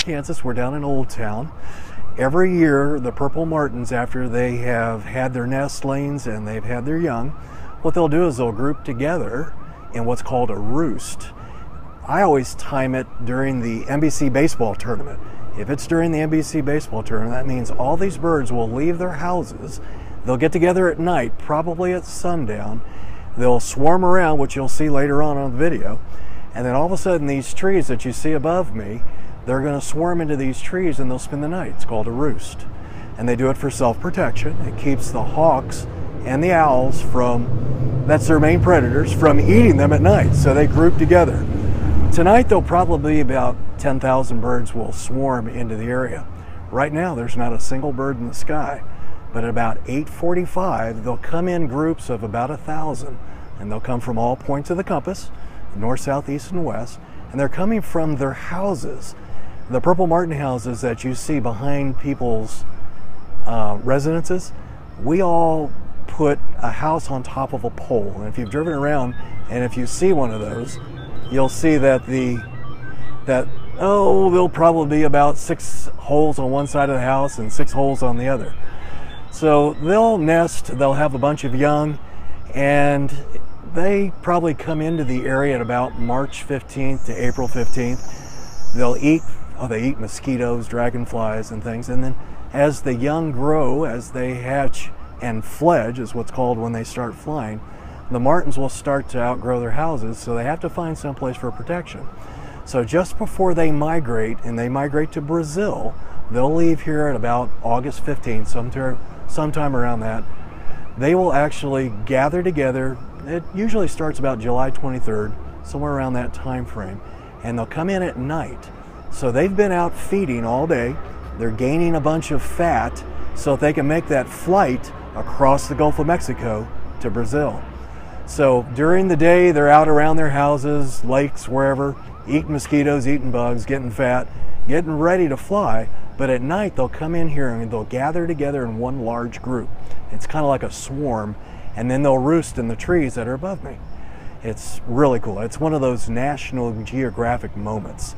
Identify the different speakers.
Speaker 1: Kansas. We're down in Old Town. Every year, the purple martins, after they have had their nestlings and they've had their young, what they'll do is they'll group together in what's called a roost. I always time it during the NBC baseball tournament. If it's during the NBC baseball tournament, that means all these birds will leave their houses. They'll get together at night, probably at sundown. They'll swarm around, which you'll see later on the video. And then all of a sudden, these trees that you see above me, they're going to swarm into these trees and they'll spend the night. It's called a roost. And they do it for self-protection. It keeps the hawks and the owls from, that's their main predators, from eating them at night. So they group together. Tonight, there'll probably be about 10,000 birds will swarm into the area. Right now, there's not a single bird in the sky. But at about 8:45, they'll come in groups of about 1,000. And they'll come from all points of the compass, north, south, east, and west. And they're coming from their houses. The purple martin houses that you see behind people's residences, we all put a house on top of a pole. And if you've driven around and if you see one of those, you'll see that there'll probably be about 6 holes on one side of the house and 6 holes on the other. So they'll nest, they'll have a bunch of young, and they probably come into the area at about March 15th to April 15th. They'll eat, they eat mosquitoes, dragonflies, and things. And then as the young grow, as they hatch and fledge, is what's called when they start flying, the martins will start to outgrow their houses, so they have to find some place for protection. So just before they migrate, and they migrate to Brazil, they'll leave here at about August 15th, sometime around that. They will actually gather together. It usually starts about July 23rd, somewhere around that time frame, and they'll come in at night. So they've been out feeding all day. They're gaining a bunch of fat so that they can make that flight across the Gulf of Mexico to Brazil. So during the day, they're out around their houses, lakes, wherever, eating mosquitoes, eating bugs, getting fat, getting ready to fly. But at night, they'll come in here and they'll gather together in one large group. It's kind of like a swarm, and then they'll roost in the trees that are above me. It's really cool. It's one of those National Geographic moments.